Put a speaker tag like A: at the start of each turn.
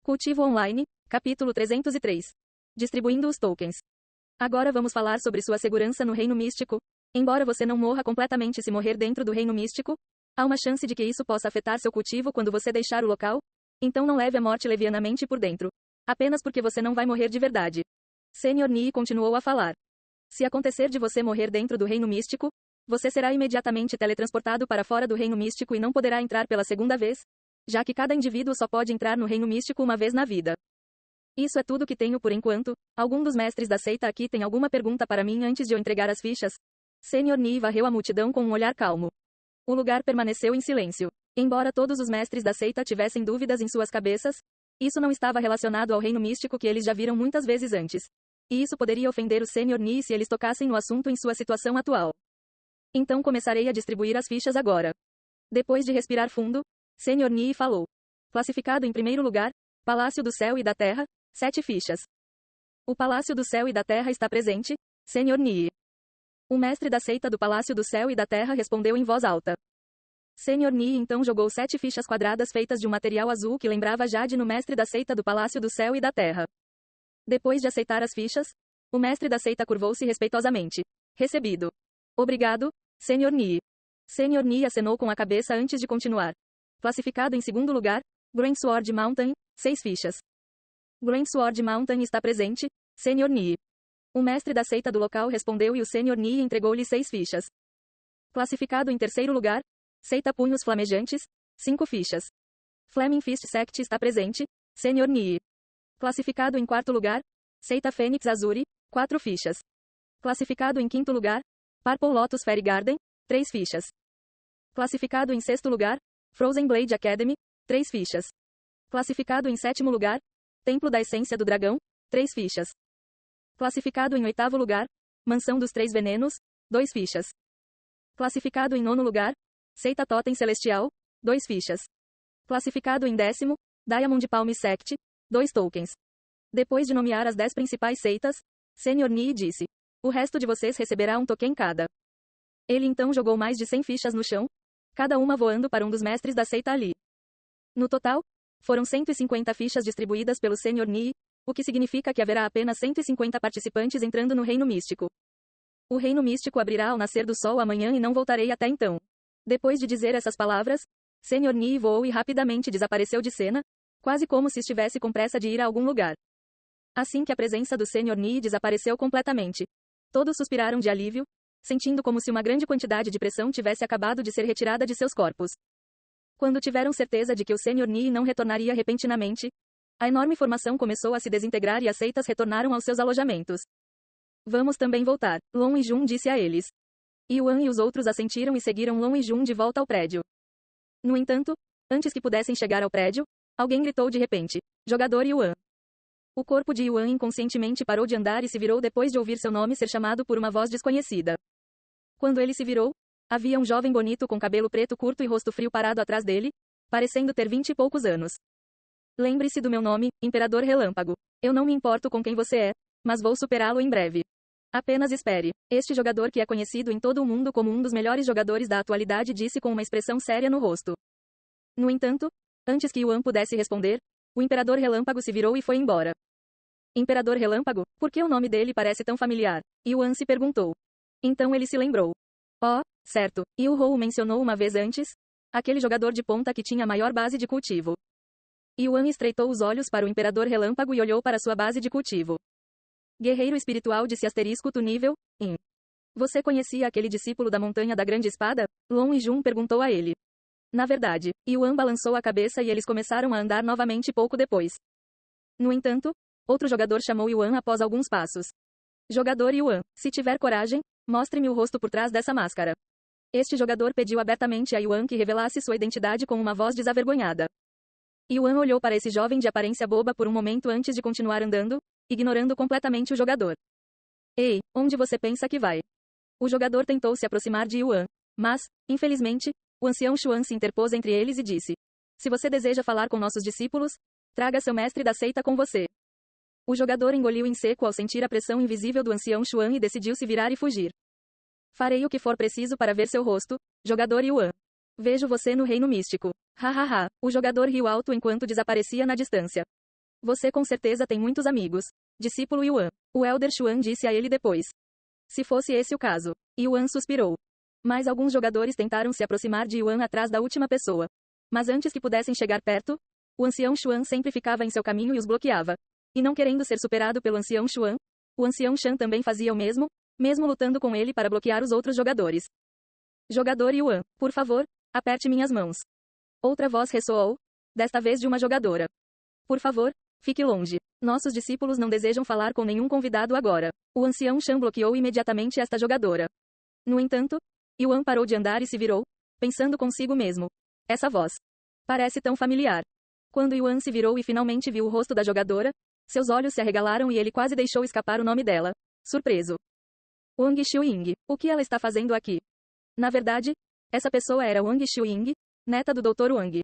A: Cultivo Online, capítulo 303. Distribuindo os tokens. Agora vamos falar sobre sua segurança no reino místico. Embora você não morra completamente se morrer dentro do reino místico, há uma chance de que isso possa afetar seu cultivo quando você deixar o local. Então não leve a morte levianamente por dentro. Apenas porque você não vai morrer de verdade. Sr. Nii continuou a falar. Se acontecer de você morrer dentro do reino místico, você será imediatamente teletransportado para fora do reino místico e não poderá entrar pela segunda vez, já que cada indivíduo só pode entrar no reino místico uma vez na vida. Isso é tudo que tenho por enquanto. Algum dos mestres da seita aqui tem alguma pergunta para mim antes de eu entregar as fichas? Sr. Nii varreu a multidão com um olhar calmo. O lugar permaneceu em silêncio. Embora todos os mestres da seita tivessem dúvidas em suas cabeças, isso não estava relacionado ao reino místico que eles já viram muitas vezes antes. E isso poderia ofender o Sr. Nii se eles tocassem no assunto em sua situação atual. Então começarei a distribuir as fichas agora. Depois de respirar fundo, Sr. Nii falou. Classificado em primeiro lugar, Palácio do Céu e da Terra, 7 fichas. O Palácio do Céu e da Terra está presente, Sr. Nii. O mestre da seita do Palácio do Céu e da Terra respondeu em voz alta. Sr. Nii então jogou 7 fichas quadradas feitas de um material azul que lembrava Jade no mestre da seita do Palácio do Céu e da Terra. Depois de aceitar as fichas, o mestre da seita curvou-se respeitosamente. Recebido. Obrigado, Sr. Nii. Sr. Nii acenou com a cabeça antes de continuar. Classificado em segundo lugar, Greensword Mountain, 6 fichas. Greensword Mountain está presente, Sr. Nii. O mestre da seita do local respondeu e o Sr. Nii entregou-lhe 6 fichas. Classificado em terceiro lugar, Seita Punhos Flamejantes, 5 fichas. Flaming Fist Sect está presente, Sr. Nii. Classificado em quarto lugar, Seita Fênix Azuri, 4 fichas. Classificado em quinto lugar, Purple Lotus Fairy Garden, 3 fichas. Classificado em sexto lugar, Frozen Blade Academy, 3 fichas. Classificado em sétimo lugar, Templo da Essência do Dragão, 3 fichas. Classificado em oitavo lugar, Mansão dos Três Venenos, 2 fichas. Classificado em nono lugar, Seita Totem Celestial, 2 fichas. Classificado em décimo, Diamond Palm Sect, 2 tokens. Depois de nomear as 10 principais seitas, Sr. Nii disse: o resto de vocês receberá um token cada. Ele então jogou mais de 100 fichas no chão, cada uma voando para um dos mestres da seita ali. No total, foram 150 fichas distribuídas pelo Sr. Nii, o que significa que haverá apenas 150 participantes entrando no reino místico. O reino místico abrirá ao nascer do sol amanhã e não voltarei até então. Depois de dizer essas palavras, Sr. Nii voou e rapidamente desapareceu de cena, quase como se estivesse com pressa de ir a algum lugar. Assim que a presença do Sr. Nii desapareceu completamente, todos suspiraram de alívio, sentindo como se uma grande quantidade de pressão tivesse acabado de ser retirada de seus corpos. Quando tiveram certeza de que o Sr. Nii não retornaria repentinamente, a enorme formação começou a se desintegrar e as seitas retornaram aos seus alojamentos. Vamos também voltar, Long e Jun disse a eles. Yuan e os outros assentiram e seguiram Long e Jun de volta ao prédio. No entanto, antes que pudessem chegar ao prédio, alguém gritou de repente: Jogador Yuan. O corpo de Yuan inconscientemente parou de andar e se virou depois de ouvir seu nome ser chamado por uma voz desconhecida. Quando ele se virou, havia um jovem bonito com cabelo preto curto e rosto frio parado atrás dele, parecendo ter 20 e poucos anos. Lembre-se do meu nome, Imperador Relâmpago. Eu não me importo com quem você é, mas vou superá-lo em breve. Apenas espere. Este jogador que é conhecido em todo o mundo como um dos melhores jogadores da atualidade disse com uma expressão séria no rosto. No entanto, antes que Yuan pudesse responder, o Imperador Relâmpago se virou e foi embora. Imperador Relâmpago? Por que o nome dele parece tão familiar? Yuan se perguntou. Então ele se lembrou. Oh, certo, Yu Hou o mencionou uma vez antes? Aquele jogador de ponta que tinha a maior base de cultivo. Yuan estreitou os olhos para o Imperador Relâmpago e olhou para sua base de cultivo. Guerreiro espiritual disse asterisco tu nível, in. Você conhecia aquele discípulo da Montanha da Grande Espada? Long e Jun perguntou a ele. Na verdade, Yuan balançou a cabeça e eles começaram a andar novamente pouco depois. No entanto, outro jogador chamou Yuan após alguns passos. Jogador Yuan, se tiver coragem, mostre-me o rosto por trás dessa máscara. Este jogador pediu abertamente a Yuan que revelasse sua identidade com uma voz desavergonhada. Yuan olhou para esse jovem de aparência boba por um momento antes de continuar andando, ignorando completamente o jogador. Ei, onde você pensa que vai? O jogador tentou se aproximar de Yuan, mas, infelizmente, o ancião Xuan se interpôs entre eles e disse: se você deseja falar com nossos discípulos, traga seu mestre da seita com você. O jogador engoliu em seco ao sentir a pressão invisível do ancião Xuan e decidiu se virar e fugir. Farei o que for preciso para ver seu rosto, jogador Yuan. Vejo você no reino místico. Ha ha ha. O jogador riu alto enquanto desaparecia na distância. Você com certeza tem muitos amigos. Discípulo Yuan. O elder Xuan disse a ele depois. Se fosse esse o caso. Yuan suspirou. Mas alguns jogadores tentaram se aproximar de Yuan atrás da última pessoa. Mas antes que pudessem chegar perto, o ancião Xuan sempre ficava em seu caminho e os bloqueava. E não querendo ser superado pelo ancião Xuan, o ancião Shan também fazia o mesmo lutando com ele para bloquear os outros jogadores. Jogador Yuan, por favor, aperte minhas mãos. Outra voz ressoou, desta vez de uma jogadora. Por favor, fique longe. Nossos discípulos não desejam falar com nenhum convidado agora. O ancião Shan bloqueou imediatamente esta jogadora. No entanto, Yuan parou de andar e se virou, pensando consigo mesmo. Essa voz parece tão familiar. Quando Yuan se virou e finalmente viu o rosto da jogadora, seus olhos se arregalaram e ele quase deixou escapar o nome dela. Surpreso. Wang Xiuying. O que ela está fazendo aqui? Na verdade, essa pessoa era Wang Xiuying, neta do Dr. Wang.